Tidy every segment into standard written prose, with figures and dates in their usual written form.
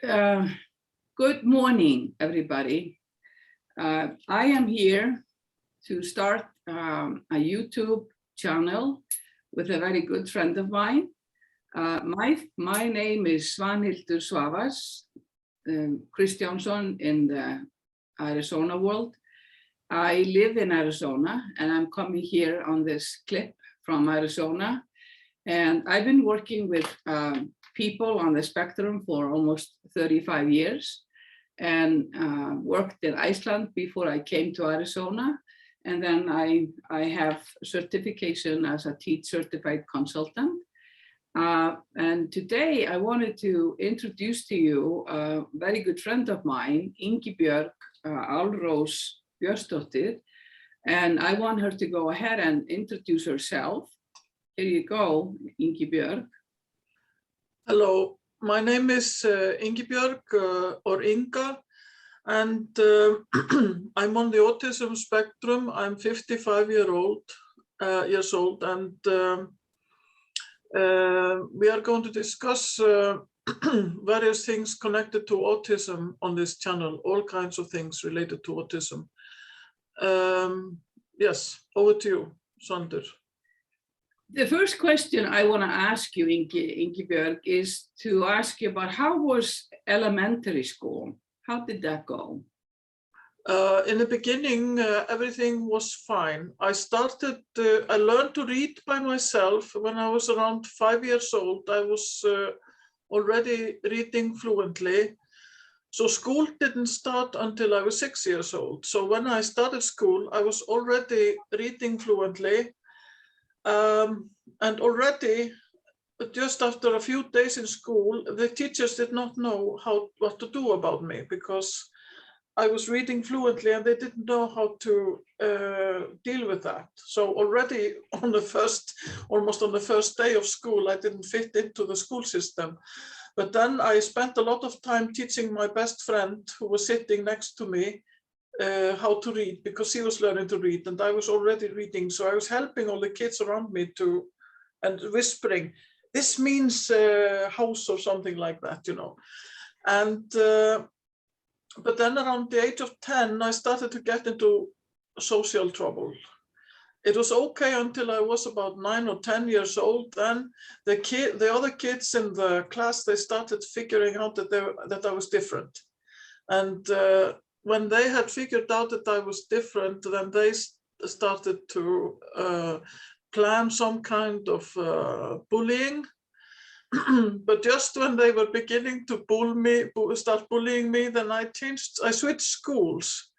Uh, Good morning, everybody. I am here to start a YouTube channel with a very good friend of mine. My name is Svanhildur Svavars Kristjánsson in the Arizona world. I live in Arizona and I'm coming here on this clip from Arizona. And I've been working with people on the spectrum for almost 35 years and worked in Iceland before I came to Arizona. And then I have certification as a teach certified consultant. And today I wanted to introduce to you a very good friend of mine, Ingibjörg Álfrós Björnsdóttir. And I want her to go ahead and introduce herself. Here you go, Ingibjörg. Hello, my name is Ingibjörg or Inga, and I'm on the autism spectrum. I'm 55 years old, and we are going to discuss various things connected to autism on this channel, all kinds of things related to autism. Yes, over to you, Sander. The first question I want to ask you, Ingibjörg, is to ask you about how was elementary school? How did that go? In the beginning, everything was fine. I learned to read by myself when I was around 5 years old. I was already reading fluently. So school didn't start until I was 6 years old. So when I started school, I was already reading fluently. And already, just after a few days in school, the teachers did not know what to do about me because I was reading fluently and they didn't know how to deal with that. So already almost on the first day of school, I didn't fit into the school system. But then I spent a lot of time teaching my best friend who was sitting next to me how to read, because he was learning to read and I was already reading. So I was helping all the kids around me and whispering, this means house or something like that, you know. And but then around the age of 10, I started to get into social trouble. It was okay until I was about 9 or 10 years old. Then the other kids in the class, they started figuring out that I was different. And when they had figured out that I was different, then they started to plan some kind of bullying. But just when they were beginning to start bullying me, then I switched schools.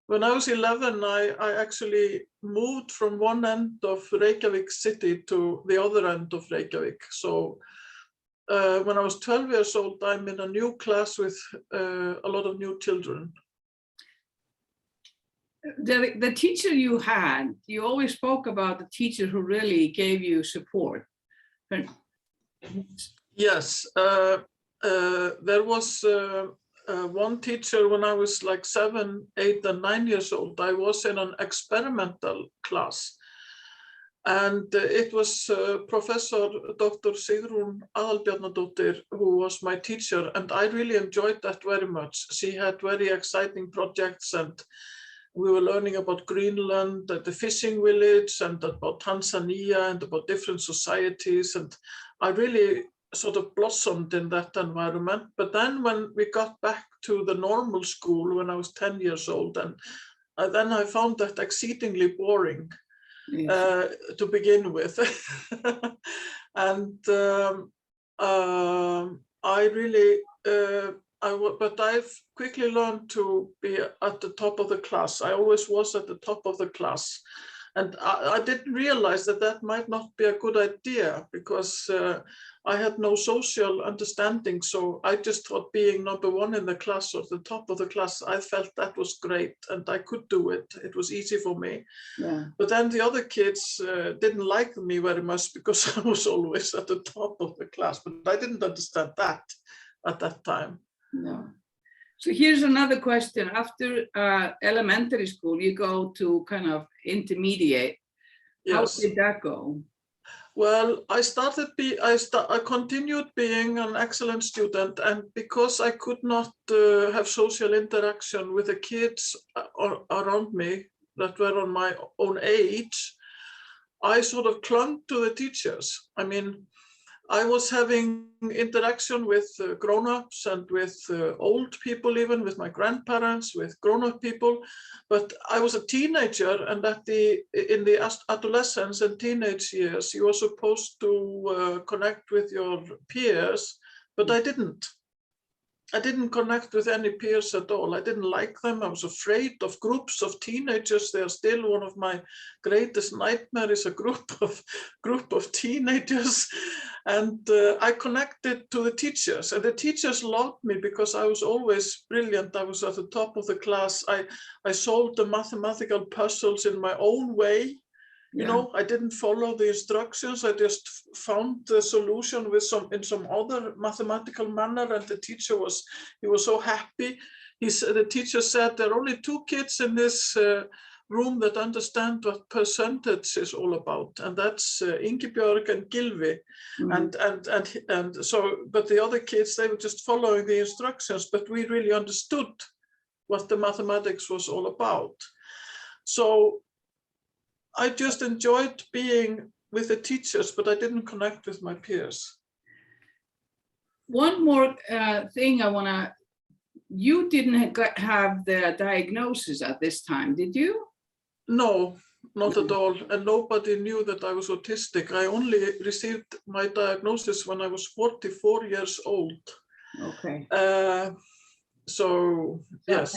When I was 11, I actually moved from one end of Reykjavik city to the other end of Reykjavik. So when I was 12 years old, I'm in a new class with a lot of new children. The teacher you had, you always spoke about the teacher who really gave you support. Yes, there was one teacher when I was like 7, 8, and 9 years old. I was in an experimental class. And it was Professor Dr. Sigrún Aðalbjarnardóttir who was my teacher, and I really enjoyed that very much. She had very exciting projects, and we were learning about Greenland, the fishing village, and about Tanzania, and about different societies. And I really sort of blossomed in that environment. But then when we got back to the normal school when I was 10 years old, and then I found that exceedingly boring. Yes. To begin with. And but I've quickly learned to be at the top of the class. I always was at the top of the class. And I didn't realize that might not be a good idea because I had no social understanding. So I just thought being number one in the class or the top of the class, I felt that was great and I could do it. It was easy for me. Yeah. But then the other kids didn't like me very much because I was always at the top of the class. But I didn't understand that at that time. No. So here's another question. After elementary school, you go to kind of intermediate. Yes. How did that go? Well, I continued being an excellent student, and because I could not have social interaction with the kids around me that were on my own age, I sort of clung to the teachers. I mean, I was having interaction with grown-ups and with old people, even with my grandparents, with grown-up people. But I was a teenager, and in the adolescence and teenage years, you were supposed to connect with your peers, but I didn't. I didn't connect with any peers at all. I didn't like them. I was afraid of groups of teenagers. They are still one of my greatest nightmares, a group of teenagers. And I connected to the teachers, and the teachers loved me because I was always brilliant. I was at the top of the class. I solved the mathematical puzzles in my own way. You know, I didn't follow the instructions. I just found the solution in some other mathematical manner, and the teacher was so happy. The teacher said, there are only 2 kids in this room that understand what percentage is all about, and that's Ingibjörg and Gylfi. And so, but the other kids, they were just following the instructions, but we really understood what the mathematics was all about. So I just enjoyed being with the teachers, but I didn't connect with my peers. One more thing you didn't have the diagnosis at this time, did you? No, not at all. And nobody knew that I was autistic. I only received my diagnosis when I was 44 years old. Okay. So yes.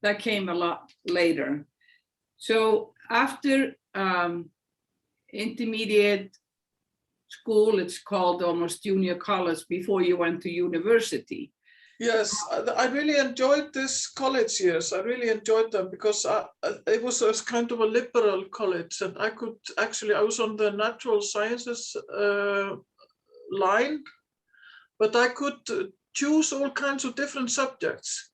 That came a lot later. So after intermediate school, it's called almost junior college, before you went to university. Yes, I really enjoyed this college years. I really enjoyed them because it was a kind of a liberal college, and I was on the natural sciences line, but I could choose all kinds of different subjects.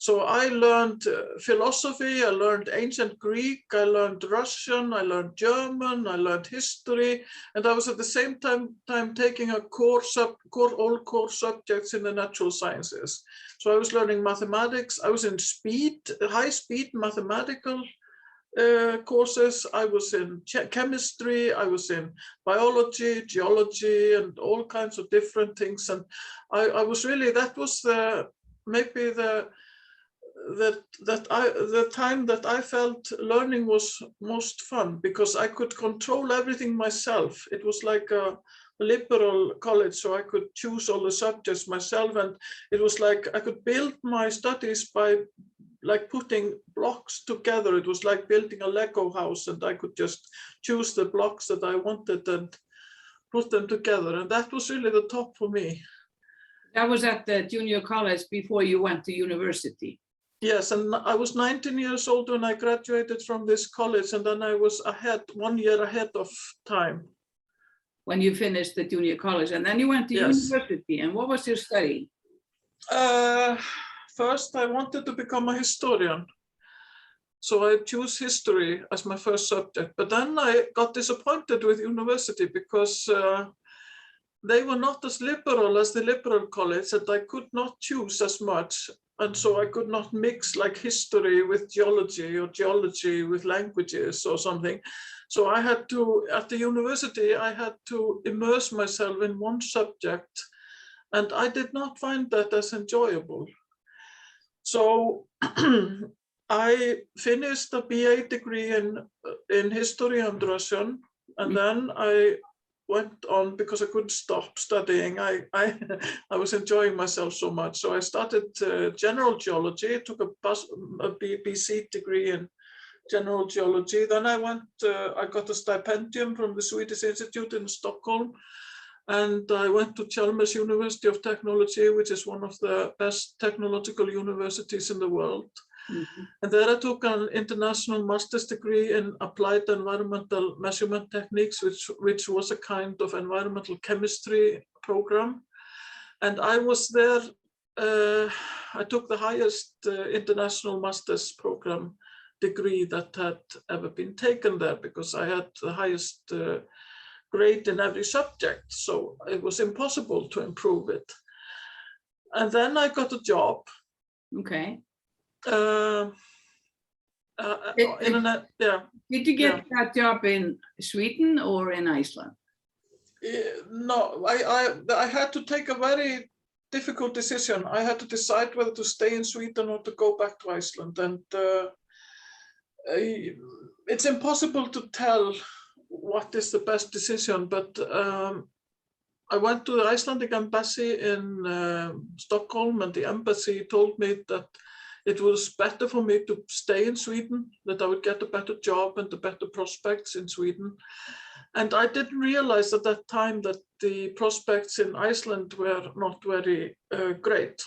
So I learned philosophy, I learned ancient Greek, I learned Russian, I learned German, I learned history, and I was at the same time taking all core subjects in the natural sciences. So I was learning mathematics, I was in high-speed mathematical courses, I was in chemistry, I was in biology, geology, and all kinds of different things. And I was really, that was maybe the time that I felt learning was most fun, because I could control everything myself. It was like a liberal college, so I could choose all the subjects myself, and it was like I could build my studies by like putting blocks together. It was like building a Lego house, and I could just choose the blocks that I wanted and put them together, and that was really the top for me. That was at the junior college before you went to university. Yes, and I was 19 years old when I graduated from this college, and then I was 1 year ahead of time. When you finished the junior college, and then you went to university, and what was your study? First, I wanted to become a historian. So I chose history as my first subject, but then I got disappointed with university because they were not as liberal as the liberal college, and I could not choose as much. And so I could not mix like history with geology or geology with languages or something. So I had to, at the university, I had to immerse myself in one subject, and I did not find that as enjoyable. So I finished a BA degree in history and Russian, and then I went on because I couldn't stop studying. I was enjoying myself so much. So I started general geology, took a BC degree in general geology. Then I got a stipendium from the Swedish Institute in Stockholm. And I went to Chalmers University of Technology, which is one of the best technological universities in the world. Mm-hmm. And there I took an international master's degree in applied environmental measurement techniques, which was a kind of environmental chemistry program. And I was there, I took the highest international master's program degree that had ever been taken there, because I had the highest great in every subject, so it was impossible to improve it. And then I got a job. Okay. Yeah. Did you get that job in Sweden or in Iceland? No, I had to take a very difficult decision. I had to decide whether to stay in Sweden or to go back to Iceland. And it's impossible to tell what is the best decision, but I went to the Icelandic embassy in Stockholm, and the embassy told me that it was better for me to stay in Sweden, that I would get a better job and the better prospects in Sweden. And I didn't realize at that time that the prospects in Iceland were not very great.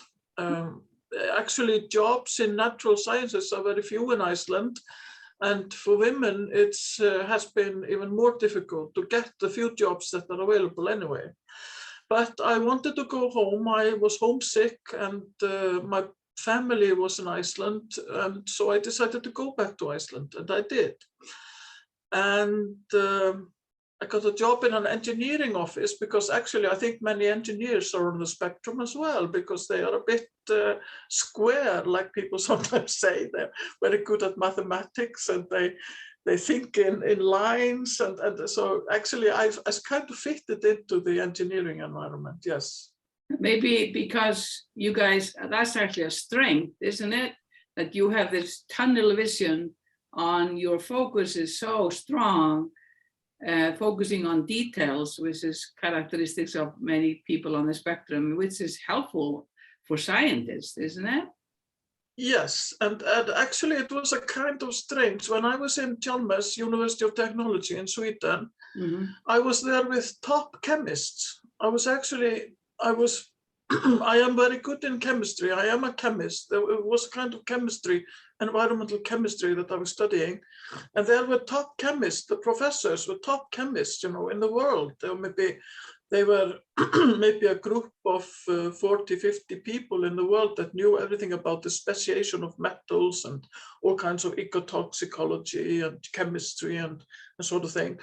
Actually, jobs in natural sciences are very few in Iceland. And for women, it has been even more difficult to get the few jobs that are available anyway. But I wanted to go home. I was homesick, and my family was in Iceland. And so I decided to go back to Iceland, and I did. And I got a job in an engineering office, because actually I think many engineers are on the spectrum as well, because they are a bit square, like people sometimes say. They're very good at mathematics, and they think in lines, and so actually I kind of fitted into the engineering environment, yes. Maybe because you guys, that's actually a strength, isn't it? That you have this tunnel vision on, your focus is so strong, focusing on details, which is characteristics of many people on the spectrum, which is helpful for scientists, isn't it? Yes, and actually it was a kind of strange. When I was in Chalmers, University of Technology in Sweden, I was there with top chemists. I am very good in chemistry. I am a chemist. It was a kind of chemistry, environmental chemistry, that I was studying. And there were top chemists, the professors were top chemists, in the world. They were maybe a group of 40, 50 people in the world that knew everything about the speciation of metals and all kinds of ecotoxicology and chemistry and sort of thing.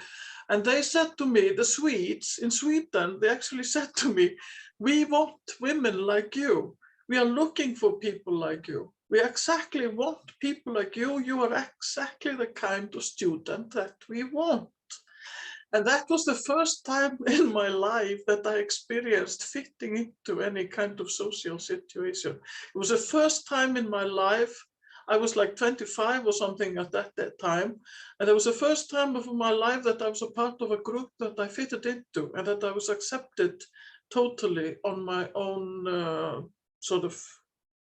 And they said to me, the Swedes in Sweden, they actually said to me, we want women like you. We are looking for people like you. We exactly want people like you. You are exactly the kind of student that we want. And that was the first time in my life that I experienced fitting into any kind of social situation. It was the first time in my life. I was like 25 or something at that time. And it was the first time of my life that I was a part of a group that I fitted into, and that I was accepted totally on my own sort of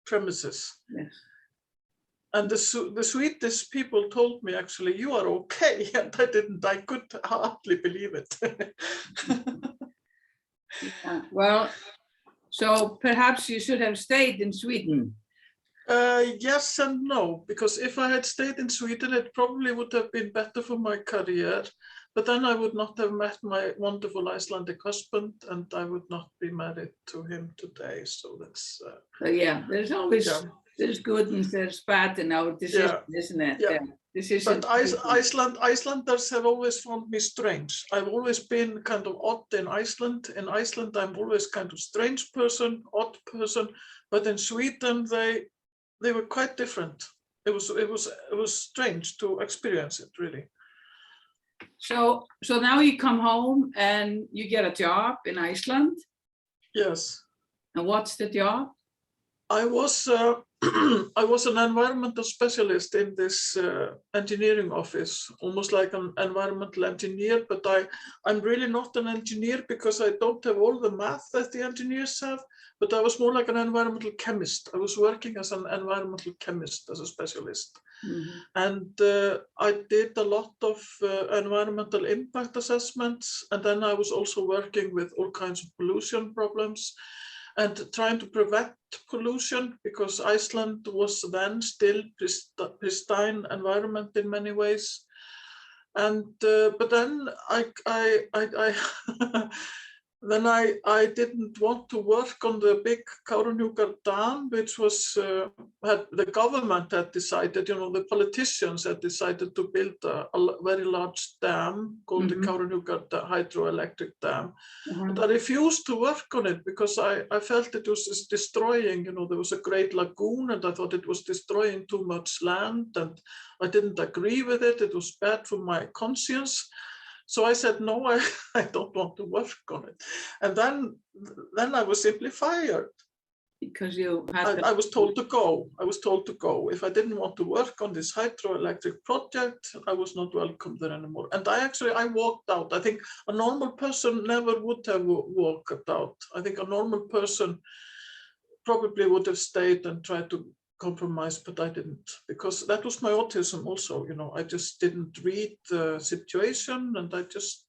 premises. Yes. And the Swedish people told me, actually, you are okay. And I could hardly believe it. Yeah. Well, so perhaps you should have stayed in Sweden. Yes and no, because if I had stayed in Sweden, it probably would have been better for my career. But then I would not have met my wonderful Icelandic husband, and I would not be married to him today. So that's... yeah, there's always... Yeah. There's good and there's bad in our decision, isn't it? Yeah. Decision. But Icelanders have always found me strange. I've always been kind of odd in Iceland. In Iceland, I'm always kind of strange person, odd person. But in Sweden, they were quite different. It was strange to experience it, really. So now you come home and you get a job in Iceland. Yes. And what's the job? I was an environmental specialist in this engineering office, almost like an environmental engineer, but I'm really not an engineer because I don't have all the math that the engineers have, but I was more like an environmental chemist. I was working as an environmental chemist, as a specialist. And I did a lot of environmental impact assessments, and then I was also working with all kinds of pollution problems and trying to prevent pollution, because Iceland was then still pristine environment in many ways. And but then then I didn't want to work on the big Kárahnjúkar Dam, which was the government had decided, the politicians had decided to build a very large dam called the Kárahnjúkar hydroelectric dam. But I refused to work on it because I felt it was just destroying, there was a great lagoon and I thought it was destroying too much land and I didn't agree with it. It was bad for my conscience. So I said, no, I don't want to work on it. And then I was simply fired. Because you had I was told to go. I was told to go. If I didn't want to work on this hydroelectric project, I was not welcome there anymore. And I walked out. I think a normal person never would have walked out. I think a normal person probably would have stayed and tried to compromise, but I didn't, because that was my autism also, I just didn't read the situation and I just,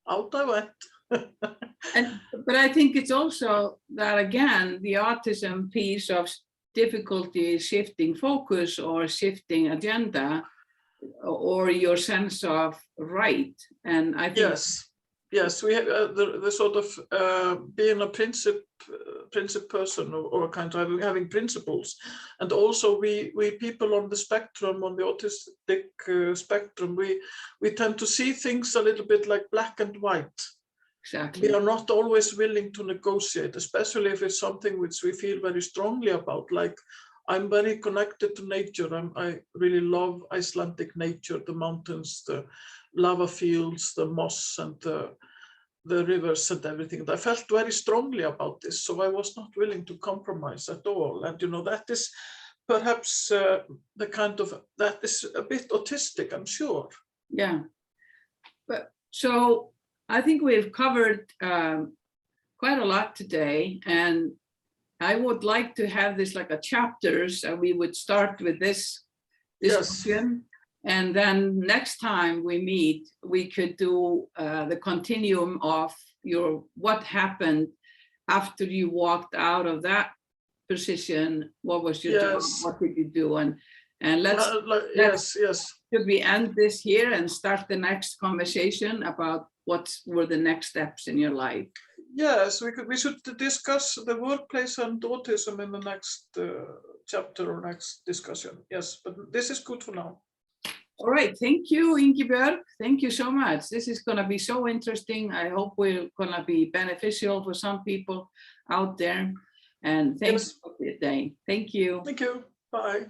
out I went. But I think it's also that, again, the autism piece of difficulty shifting focus or shifting agenda or your sense of right. And I think Yes, we have the sort of being a principle person or kind of having principles, and also we people on the spectrum, on the autistic spectrum, we tend to see things a little bit like black and white. Exactly. We are not always willing to negotiate, especially if it's something which we feel very strongly about. Like, I'm very connected to nature. I really love Icelandic nature, the mountains, the lava fields, the moss, and the rivers and everything. And I felt very strongly about this, so I was not willing to compromise at all. And that is perhaps that is a bit autistic, I'm sure. Yeah, but so I think we've covered quite a lot today, and I would like to have this like a chapters, and we would start with this discussion. And then next time we meet, we could do the continuum of what happened after you walked out of that position. What was your job? What did you do? And let's should we end this here and start the next conversation about what were the next steps in your life? Yes, we should discuss the workplace and autism in the next chapter or next discussion. Yes, but this is good for now. All right, thank you, Ingibjörg. Thank you so much. This is going to be so interesting. I hope we're going to be beneficial for some people out there. And thanks for the day. Thank you. Thank you. Bye.